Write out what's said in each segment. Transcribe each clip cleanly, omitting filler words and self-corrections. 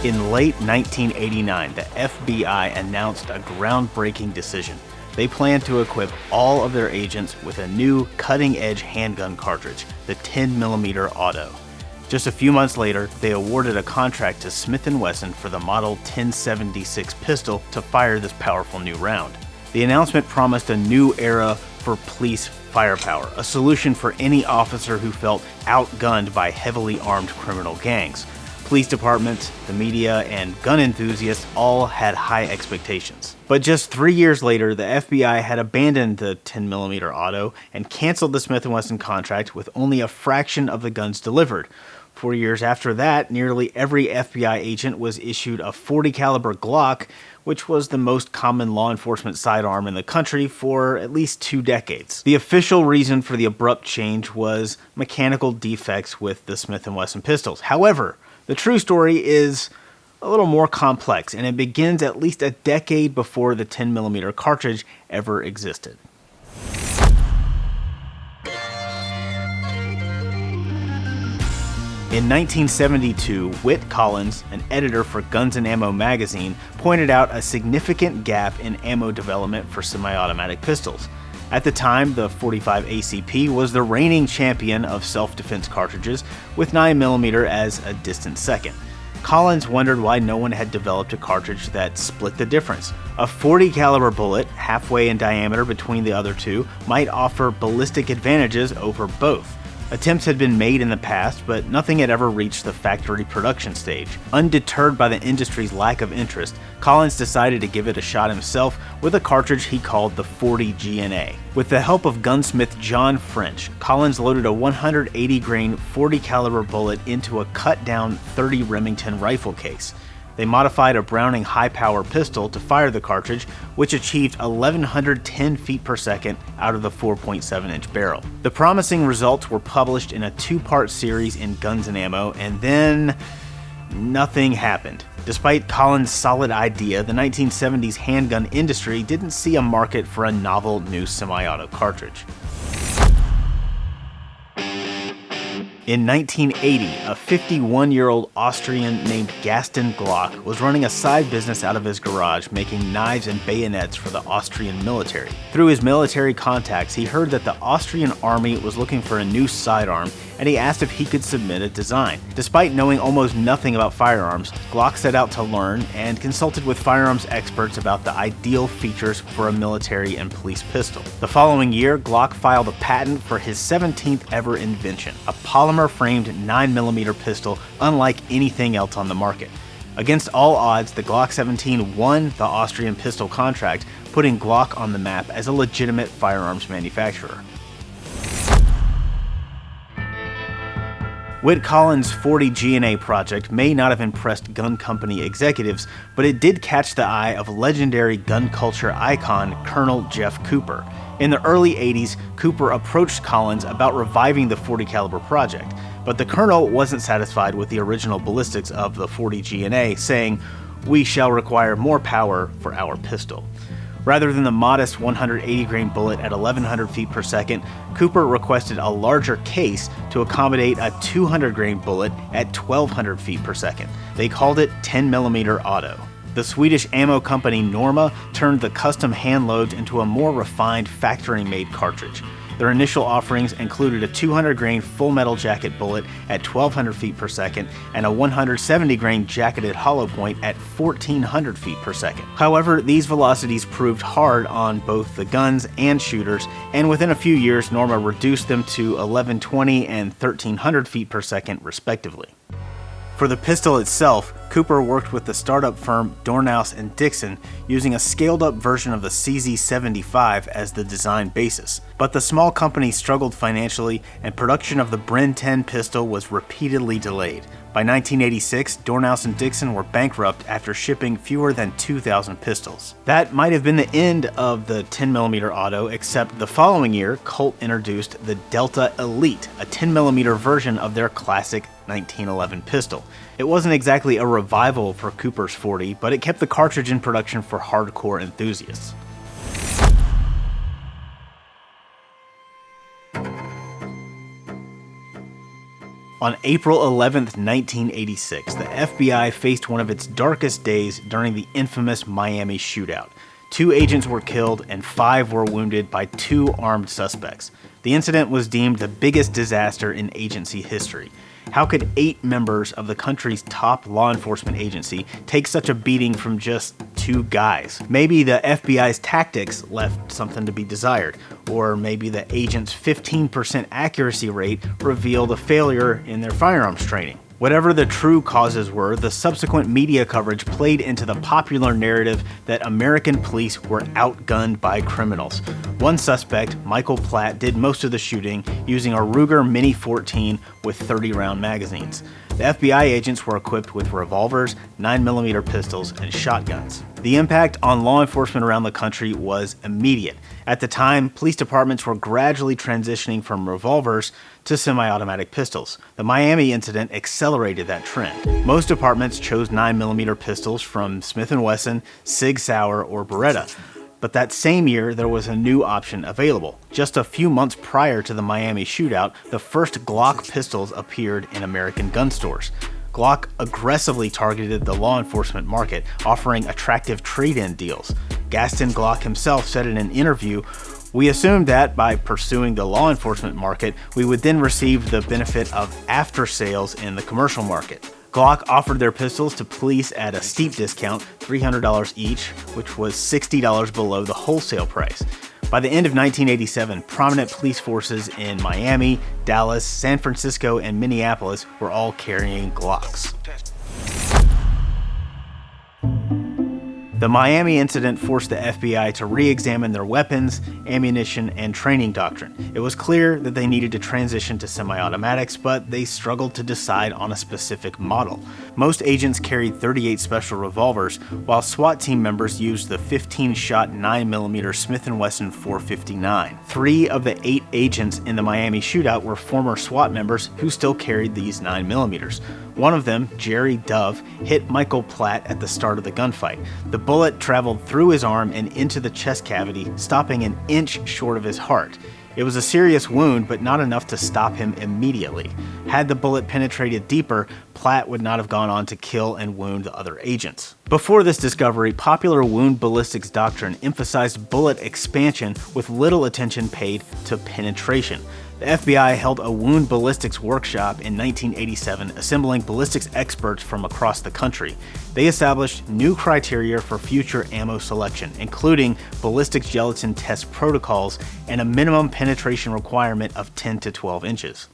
In late 1989, the FBI announced a groundbreaking decision. They planned to equip all of their agents with a new cutting-edge handgun cartridge, the 10mm Auto. Just a few months later, they awarded a contract to Smith & Wesson for the Model 1076 pistol to fire this powerful new round. The announcement promised a new era for police firepower, a solution for any officer who felt outgunned by heavily armed criminal gangs. Police departments, the media, and gun enthusiasts all had high expectations. But just 3 years later, the FBI had abandoned the 10mm Auto and canceled the Smith & Wesson contract with only a fraction of the guns delivered. 4 years after that, nearly every FBI agent was issued a .40 caliber Glock, which was the most common law enforcement sidearm in the country for at least 2 decades. The official reason for the abrupt change was mechanical defects with the Smith & Wesson pistols. However, the true story is a little more complex, and it begins at least a decade before the 10mm cartridge ever existed. In 1972, Whit Collins, an editor for Guns & Ammo magazine, pointed out a significant gap in ammo development for semi-automatic pistols. At the time, the .45 ACP was the reigning champion of self-defense cartridges, with 9mm as a distant second. Collins wondered why no one had developed a cartridge that split the difference. A .40 caliber bullet, halfway in diameter between the other two, might offer ballistic advantages over both. Attempts had been made in the past, but nothing had ever reached the factory production stage. Undeterred by the industry's lack of interest, Collins decided to give it a shot himself with a cartridge he called the .40 GNA. With the help of gunsmith John French, Collins loaded a 180-grain .40 caliber bullet into a cut-down .30 Remington rifle case. They modified a Browning high-power pistol to fire the cartridge, which achieved 1,110 feet per second out of the 4.7-inch barrel. The promising results were published in a 2-part series in Guns & Ammo, and then nothing happened. Despite Collins' solid idea, the 1970s handgun industry didn't see a market for a novel new semi-auto cartridge. In 1980, a 51-year-old Austrian named Gaston Glock was running a side business out of his garage making knives and bayonets for the Austrian military. Through his military contacts, he heard that the Austrian army was looking for a new sidearm, and he asked if he could submit a design. Despite knowing almost nothing about firearms, Glock set out to learn and consulted with firearms experts about the ideal features for a military and police pistol. The following year, Glock filed a patent for his 17th ever invention, a polymer-framed 9mm pistol unlike anything else on the market. Against all odds, the Glock 17 won the Austrian pistol contract, putting Glock on the map as a legitimate firearms manufacturer. Whit Collins' .40 GNA project may not have impressed gun company executives, but it did catch the eye of legendary gun culture icon Colonel Jeff Cooper. In the early 80s, Cooper approached Collins about reviving the .40 caliber project, but the colonel wasn't satisfied with the original ballistics of the .40 GNA, saying, "We shall require more power for our pistol." Rather than the modest 180-grain bullet at 1,100 feet per second, Cooper requested a larger case to accommodate a 200-grain bullet at 1,200 feet per second. They called it 10mm Auto. The Swedish ammo company Norma turned the custom hand loads into a more refined factory-made cartridge. Their initial offerings included a 200-grain full metal jacket bullet at 1,200 feet per second and a 170-grain jacketed hollow point at 1,400 feet per second. However, these velocities proved hard on both the guns and shooters, and within a few years, Norma reduced them to 1,120 and 1,300 feet per second, respectively. For the pistol itself, Cooper worked with the startup firm Dornaus & Dixon, using a scaled-up version of the CZ75 as the design basis. But the small company struggled financially, and production of the Bren 10 pistol was repeatedly delayed. By 1986, Dornaus & Dixon were bankrupt after shipping fewer than 2,000 pistols. That might have been the end of the 10mm Auto, except the following year, Colt introduced the Delta Elite, a 10mm version of their classic 1911 pistol. It wasn't exactly a revival for Cooper's .40, but it kept the cartridge in production for hardcore enthusiasts. On April 11, 1986, the FBI faced one of its darkest days during the infamous Miami shootout. 2 agents were killed and 5 were wounded by 2 armed suspects. The incident was deemed the biggest disaster in agency history. How could 8 members of the country's top law enforcement agency take such a beating from just 2 guys? Maybe the FBI's tactics left something to be desired, or maybe the agents' 15% accuracy rate revealed a failure in their firearms training. Whatever the true causes were, the subsequent media coverage played into the popular narrative that American police were outgunned by criminals. One suspect, Michael Platt, did most of the shooting using a Ruger Mini 14 with 30-round magazines. The FBI agents were equipped with revolvers, 9mm pistols, and shotguns. The impact on law enforcement around the country was immediate. At the time, police departments were gradually transitioning from revolvers to semi-automatic pistols. The Miami incident accelerated that trend. Most departments chose 9mm pistols from Smith & Wesson, Sig Sauer, or Beretta. But that same year, there was a new option available. Just a few months prior to the Miami shootout, the first Glock pistols appeared in American gun stores. Glock aggressively targeted the law enforcement market, offering attractive trade-in deals. Gaston Glock himself said in an interview, "We assumed that by pursuing the law enforcement market, we would then receive the benefit of after sales in the commercial market." Glock offered their pistols to police at a steep discount, $300 each, which was $60 below the wholesale price. By the end of 1987, prominent police forces in Miami, Dallas, San Francisco, and Minneapolis were all carrying Glocks. The Miami incident forced the FBI to re-examine their weapons, ammunition, and training doctrine. It was clear that they needed to transition to semi-automatics, but they struggled to decide on a specific model. Most agents carried .38 special revolvers, while SWAT team members used the 15-shot 9mm Smith & Wesson 459. 3 of the 8 agents in the Miami shootout were former SWAT members who still carried these 9mm. One of them, Jerry Dove, hit Michael Platt at the start of the gunfight. The bullet traveled through his arm and into the chest cavity, stopping an inch short of his heart. It was a serious wound, but not enough to stop him immediately. Had the bullet penetrated deeper, Platt would not have gone on to kill and wound the other agents. Before this discovery, popular wound ballistics doctrine emphasized bullet expansion with little attention paid to penetration. The FBI held a wound ballistics workshop in 1987, assembling ballistics experts from across the country. They established new criteria for future ammo selection, including ballistics gelatin test protocols and a minimum penetration requirement of 10 to 12 inches.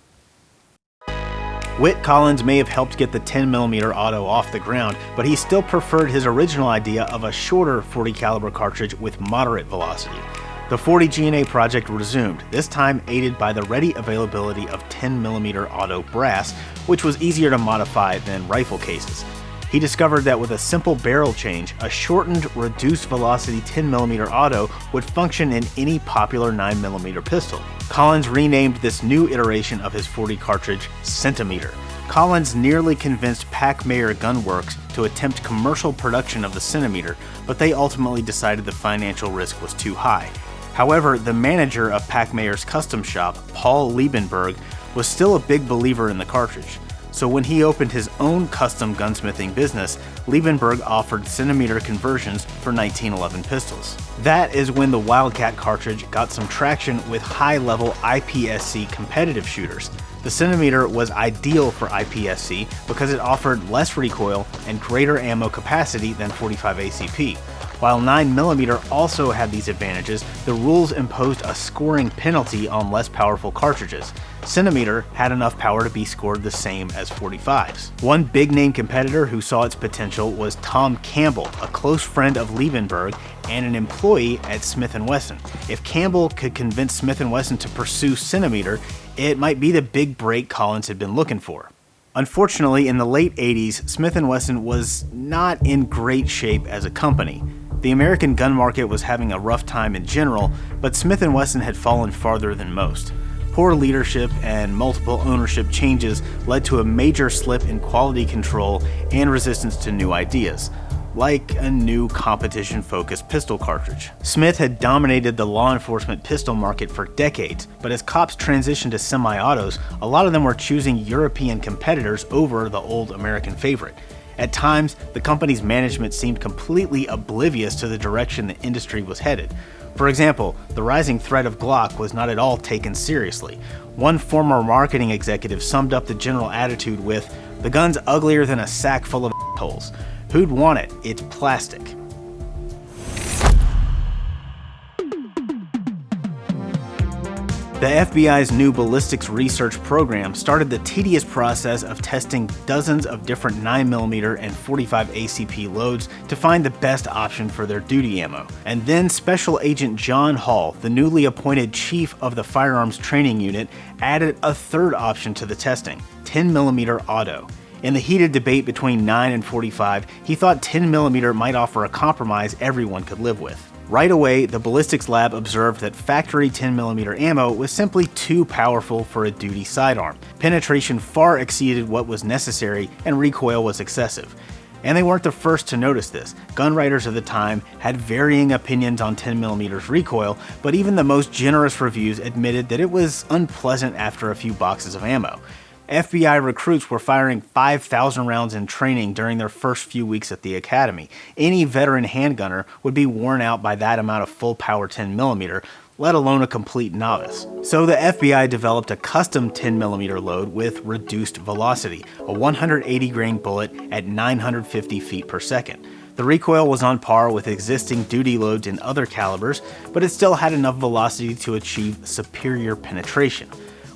Whit Collins may have helped get the 10mm auto off the ground, but he still preferred his original idea of a shorter .40 caliber cartridge with moderate velocity. The 40 G&A project resumed, this time aided by the ready availability of 10mm auto brass, which was easier to modify than rifle cases. He discovered that with a simple barrel change, a shortened, reduced velocity 10mm auto would function in any popular 9mm pistol. Collins renamed this new iteration of his .40 cartridge Centimeter. Collins nearly convinced Pack-Mayer Gun Works to attempt commercial production of the Centimeter, but they ultimately decided the financial risk was too high. However, the manager of Pack-Mayer's custom shop, Paul Liebenberg, was still a big believer in the cartridge. So when he opened his own custom gunsmithing business, Liebenberg offered centimeter conversions for 1911 pistols. That is when the Wildcat cartridge got some traction with high-level IPSC competitive shooters. The Centimeter was ideal for IPSC because it offered less recoil and greater ammo capacity than .45 ACP. While 9mm also had these advantages, the rules imposed a scoring penalty on less powerful cartridges. Centimeter had enough power to be scored the same as .45s. One big-name competitor who saw its potential was Tom Campbell, a close friend of Liebenberg and an employee at Smith & Wesson. If Campbell could convince Smith & Wesson to pursue Centimeter, it might be the big break Collins had been looking for. Unfortunately, in the late 80s, Smith & Wesson was not in great shape as a company. The American gun market was having a rough time in general, but Smith & Wesson had fallen farther than most. Poor leadership and multiple ownership changes led to a major slip in quality control and resistance to new ideas. like a new competition-focused pistol cartridge. Smith had dominated the law enforcement pistol market for decades, but as cops transitioned to semi-autos, a lot of them were choosing European competitors over the old American favorite. At times, the company's management seemed completely oblivious to the direction the industry was headed. For example, the rising threat of Glock was not at all taken seriously. One former marketing executive summed up the general attitude with, "The gun's uglier than a sack full of holes. Who'd want it? It's plastic." The FBI's new ballistics research program started the tedious process of testing dozens of different 9mm and 45 ACP loads to find the best option for their duty ammo. And then Special Agent John Hall, the newly appointed chief of the Firearms Training Unit, added a third option to the testing, 10mm auto. In the heated debate between 9 and 45, he thought 10mm might offer a compromise everyone could live with. Right away, the ballistics lab observed that factory 10mm ammo was simply too powerful for a duty sidearm. Penetration far exceeded what was necessary, and recoil was excessive. And they weren't the first to notice this. Gun writers of the time had varying opinions on 10mm recoil, but even the most generous reviews admitted that it was unpleasant after a few boxes of ammo. FBI recruits were firing 5,000 rounds in training during their first few weeks at the academy. Any veteran handgunner would be worn out by that amount of full-power 10mm, let alone a complete novice. So the FBI developed a custom 10mm load with reduced velocity, a 180 grain bullet at 950 feet per second. The recoil was on par with existing duty loads in other calibers, but it still had enough velocity to achieve superior penetration.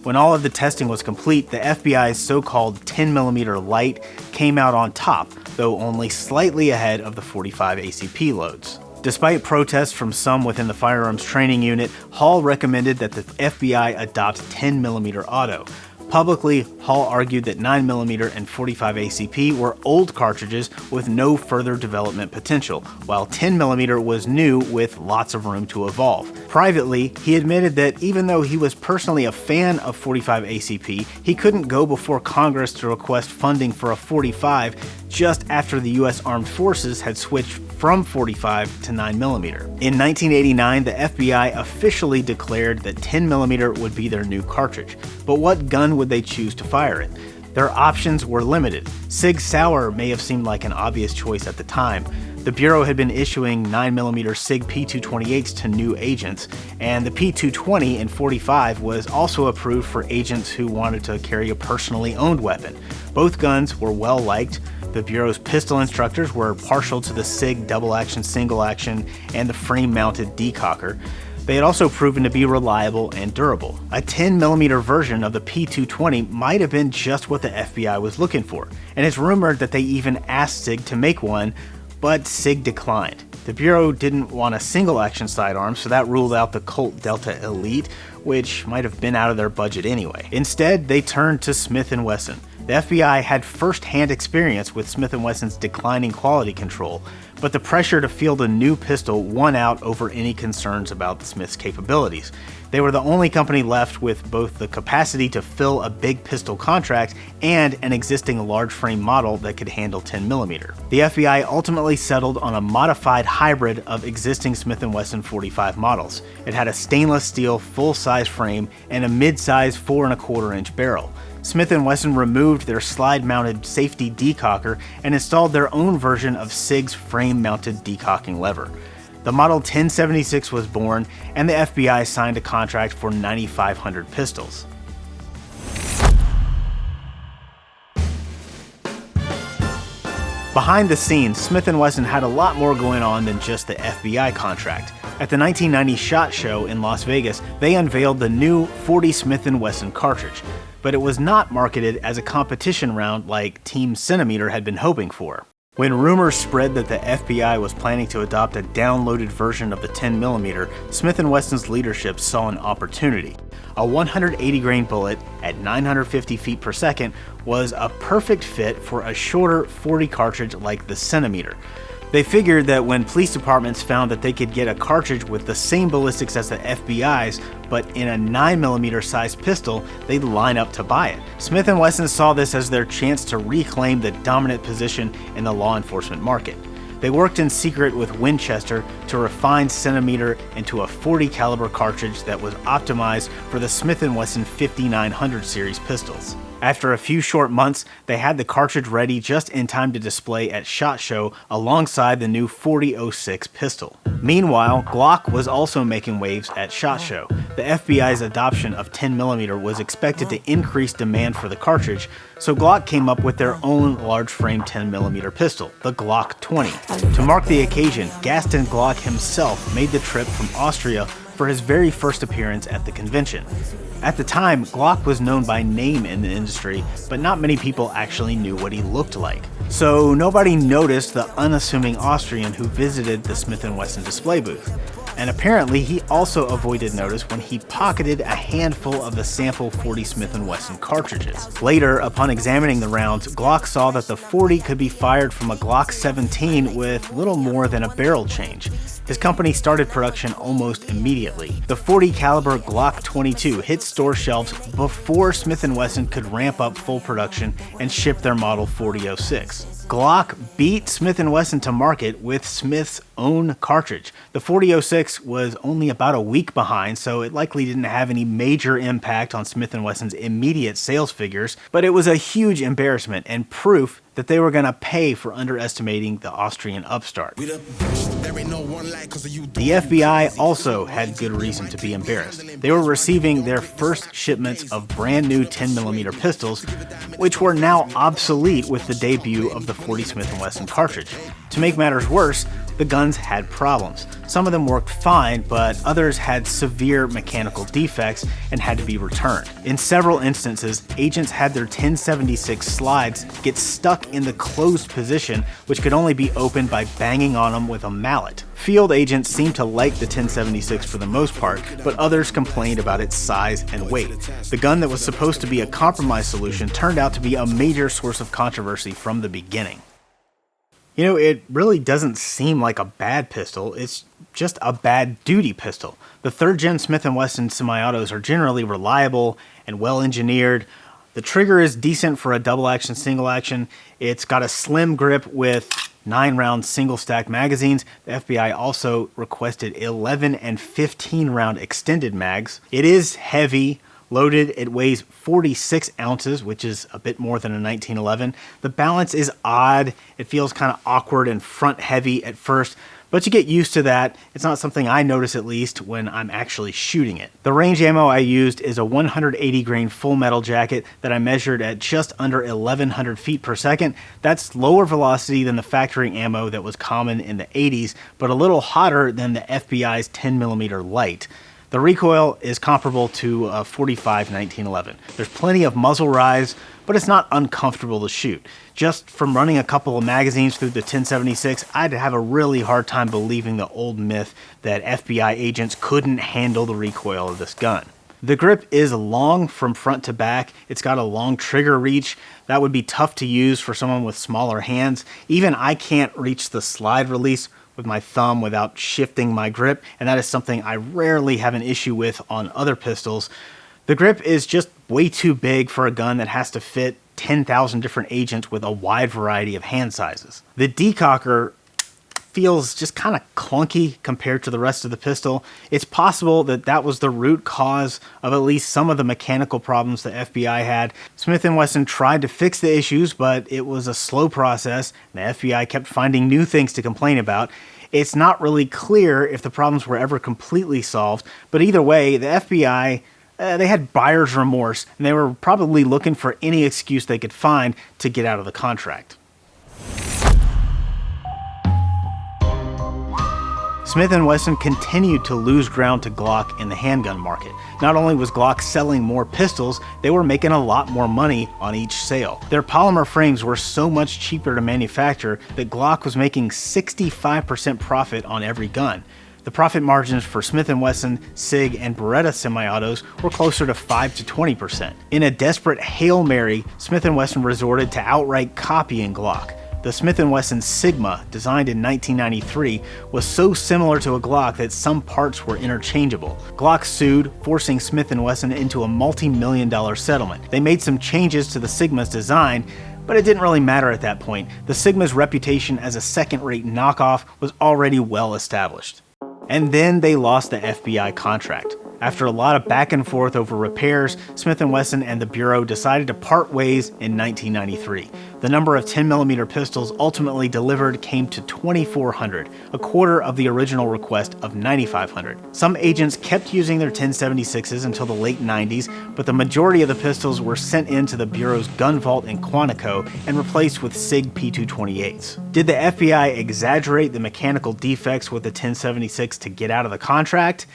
When all of the testing was complete, the FBI's so-called 10mm light came out on top, though only slightly ahead of the 45 ACP loads. Despite protests from some within the Firearms Training Unit, Hall recommended that the FBI adopt 10mm auto. Publicly, Hall argued that 9mm and 45 ACP were old cartridges with no further development potential, while 10mm was new with lots of room to evolve. Privately, he admitted that even though he was personally a fan of 45 ACP, he couldn't go before Congress to request funding for a 45 just after the U.S. Armed Forces had switched from 45 to 9mm. In 1989, the FBI officially declared that 10mm would be their new cartridge, but what gun would they choose to fire it? Their options were limited. Sig Sauer may have seemed like an obvious choice at the time. The Bureau had been issuing 9mm Sig P228s to new agents, and the P220 in 45 was also approved for agents who wanted to carry a personally owned weapon. Both guns were well liked. The Bureau's pistol instructors were partial to the Sig double-action, single-action, and the frame-mounted decocker. They had also proven to be reliable and durable. A 10mm version of the P220 might have been just what the FBI was looking for, and it's rumored that they even asked Sig to make one, but Sig declined. The Bureau didn't want a single-action sidearm, so that ruled out the Colt Delta Elite, which might have been out of their budget anyway. Instead, they turned to Smith & Wesson. The FBI had first-hand experience with Smith & Wesson's declining quality control, but the pressure to field a new pistol won out over any concerns about Smith's capabilities. They were the only company left with both the capacity to fill a big pistol contract and an existing large frame model that could handle 10mm. The FBI ultimately settled on a modified hybrid of existing Smith & Wesson 45 models. It had a stainless steel full-size frame and a mid-size 4¼ barrel. Smith & Wesson removed their slide-mounted safety decocker and installed their own version of Sig's frame-mounted decocking lever. The Model 1076 was born, and the FBI signed a contract for 9,500 pistols. Behind the scenes, Smith & Wesson had a lot more going on than just the FBI contract. At the 1990 SHOT Show in Las Vegas, they unveiled the new 40 Smith & Wesson cartridge, but it was not marketed as a competition round like Team Centimeter had been hoping for. When rumors spread that the FBI was planning to adopt a downloaded version of the 10mm, Smith & Wesson's leadership saw an opportunity. A 180 grain bullet at 950 feet per second was a perfect fit for a shorter 40 cartridge like the Centimeter. They figured that when police departments found that they could get a cartridge with the same ballistics as the FBI's, but in a 9mm sized pistol, they'd line up to buy it. Smith & Wesson saw this as their chance to reclaim the dominant position in the law enforcement market. They worked in secret with Winchester to refine centimeter into a .40 caliber cartridge that was optimized for the Smith & Wesson 5900 series pistols. After a few short months, they had the cartridge ready just in time to display at SHOT Show alongside the new .40-06 pistol. Meanwhile, Glock was also making waves at SHOT Show. The FBI's adoption of 10mm was expected to increase demand for the cartridge, so Glock came up with their own large-frame 10mm pistol, the Glock 20. To mark the occasion, Gaston Glock himself made the trip from Austria for his very first appearance at the convention. At the time, Glock was known by name in the industry, but not many people actually knew what he looked like. So nobody noticed the unassuming Austrian who visited the Smith & Wesson display booth. And apparently he also avoided notice when he pocketed a handful of the sample .40 Smith & Wesson cartridges. Later, upon examining the rounds, Glock saw that the .40 could be fired from a Glock 17 with little more than a barrel change. His company started production almost immediately. The .40 caliber Glock 22 hit store shelves before Smith & Wesson could ramp up full production and ship their model .40-06. Glock beat Smith & Wesson to market with Smith's own cartridge. The .40-06 was only about a week behind, so it likely didn't have any major impact on Smith & Wesson's immediate sales figures, but it was a huge embarrassment and proof that they were going to pay for underestimating the Austrian upstart. The FBI also had good reason to be embarrassed. They were receiving their first shipments of brand new 10mm pistols, which were now obsolete with the debut of the .40 Smith & Wesson cartridge. To make matters worse, the guns had problems. Some of them worked fine, but others had severe mechanical defects and had to be returned. In several instances, agents had their 1076 slides get stuck in the closed position, which could only be opened by banging on them with a mallet. Field agents seemed to like the 1076 for the most part, but others complained about its size and weight. The gun that was supposed to be a compromise solution turned out to be a major source of controversy from the beginning. You know, it really doesn't seem like a bad pistol, it's just a bad duty pistol. The 3rd gen Smith & Wesson semi-autos are generally reliable and well engineered. The trigger is decent for a double action, single action. It's got a slim grip with 9-round single stack magazines. The FBI also requested 11 and 15 round extended mags. It is heavy. Loaded, it weighs 46 ounces, which is a bit more than a 1911. The balance is odd. It feels kind of awkward and front heavy at first, but you get used to that. It's not something I notice, at least, when I'm actually shooting it. The range ammo I used is a 180 grain full metal jacket that I measured at just under 1100 feet per second. That's lower velocity than the factory ammo that was common in the 80s, but a little hotter than the FBI's 10mm light. The recoil is comparable to a .45 1911. There's plenty of muzzle rise, but it's not uncomfortable to shoot. Just from running a couple of magazines through the 1076, I'd have a really hard time believing the old myth that FBI agents couldn't handle the recoil of this gun. The grip is long from front to back. It's got a long trigger reach. That would be tough to use for someone with smaller hands. Even I can't reach the slide release with my thumb without shifting my grip, and that is something I rarely have an issue with on other pistols. The grip is just way too big for a gun that has to fit 10,000 different agents with a wide variety of hand sizes. The decocker feels just kind of clunky compared to the rest of the pistol. It's possible that that was the root cause of at least some of the mechanical problems the FBI had. Smith & Wesson tried to fix the issues, but it was a slow process. The FBI kept finding new things to complain about. It's not really clear if the problems were ever completely solved, but either way, the FBI they had buyer's remorse, and they were probably looking for any excuse they could find to get out of the contract. Smith & Wesson continued to lose ground to Glock in the handgun market. Not only was Glock selling more pistols, they were making a lot more money on each sale. Their polymer frames were so much cheaper to manufacture that Glock was making 65% profit on every gun. The profit margins for Smith & Wesson, SIG, and Beretta semi-autos were closer to 5 to 20%. In a desperate Hail Mary, Smith & Wesson resorted to outright copying Glock. The Smith & Wesson Sigma, designed in 1993, was so similar to a Glock that some parts were interchangeable. Glock sued, forcing Smith & Wesson into a multi-million-dollar settlement. They made some changes to the Sigma's design, But it didn't really matter at that point. The Sigma's reputation as a second-rate knockoff was already well established. And then they lost the FBI contract. After a lot of back and forth over repairs, Smith & Wesson and the Bureau decided to part ways in 1993. The number of 10mm pistols ultimately delivered came to 2,400, a quarter of the original request of 9,500. Some agents kept using their 1076s until the late 90s, but the majority of the pistols were sent into the Bureau's gun vault in Quantico and replaced with SIG P228s. Did the FBI exaggerate the mechanical defects with the 1076 to get out of the contract?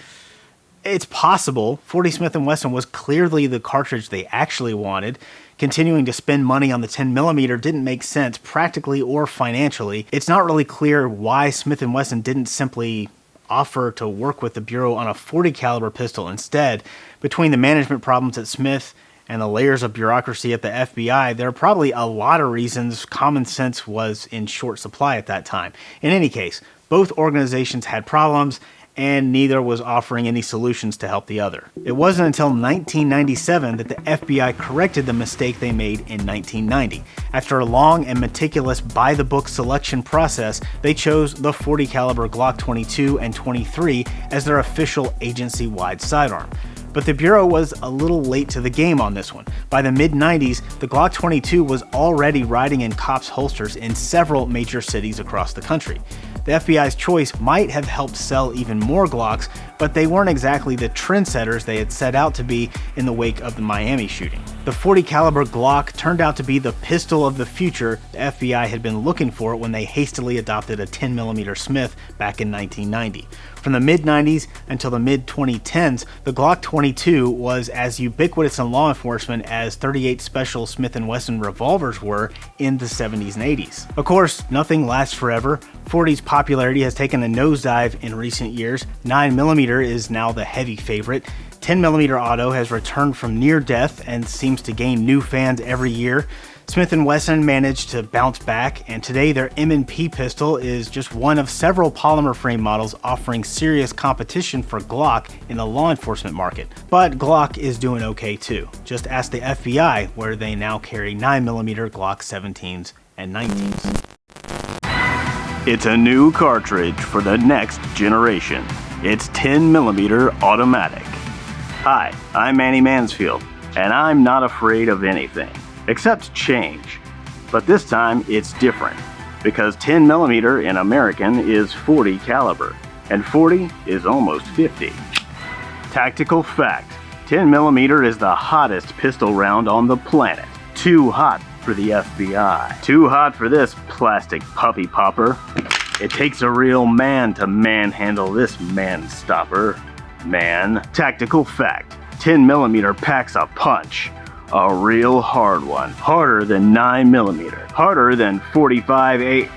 It's possible. 40 Smith & Wesson was clearly the cartridge they actually wanted. Continuing to spend money on the 10mm didn't make sense practically or financially. It's not really clear why Smith & Wesson didn't simply offer to work with the Bureau on a 40 caliber pistol instead. Between the management problems at Smith and the layers of bureaucracy at the FBI, there are probably a lot of reasons common sense was in short supply at that time. In any case, both organizations had problems, and neither was offering any solutions to help the other. It wasn't until 1997 that the FBI corrected the mistake they made in 1990. After a long and meticulous by-the-book selection process, they chose the 40 caliber Glock 22 and 23 as their official agency-wide sidearm. But the Bureau was a little late to the game on this one. By the mid-90s, the Glock 22 was already riding in cops' holsters in several major cities across the country. The FBI's choice might have helped sell even more Glocks, but they weren't exactly the trendsetters they had set out to be in the wake of the Miami shooting. The 40 caliber Glock turned out to be the pistol of the future the FBI had been looking for when they hastily adopted a 10mm Smith back in 1990. From the mid-90s until the mid-2010s, the Glock 22 was as ubiquitous in law enforcement as 38 Special Smith & Wesson revolvers were in the 70s and 80s. Of course, nothing lasts forever. 40's popularity has taken a nosedive in recent years. 9mm is now the heavy favorite. 10mm auto has returned from near death and seems to gain new fans every year. Smith & Wesson managed to bounce back, and today their M&P pistol is just one of several polymer frame models offering serious competition for Glock in the law enforcement market. But Glock is doing okay too. Just ask the FBI, where they now carry 9mm Glock 17s and 19s. It's a new cartridge for the next generation. It's 10mm automatic. Hi, I'm Manny Mansfield, and I'm not afraid of anything, except change. But this time it's different, because 10mm in American is 40 caliber, and 40 is almost 50. Tactical fact, 10mm is the hottest pistol round on the planet. Too hot for the FBI. Too hot for this plastic puppy popper. It takes a real man to manhandle this man-stopper. Man. Tactical fact, 10mm packs a punch. A real hard one. Harder than 9mm. Harder than 45 8.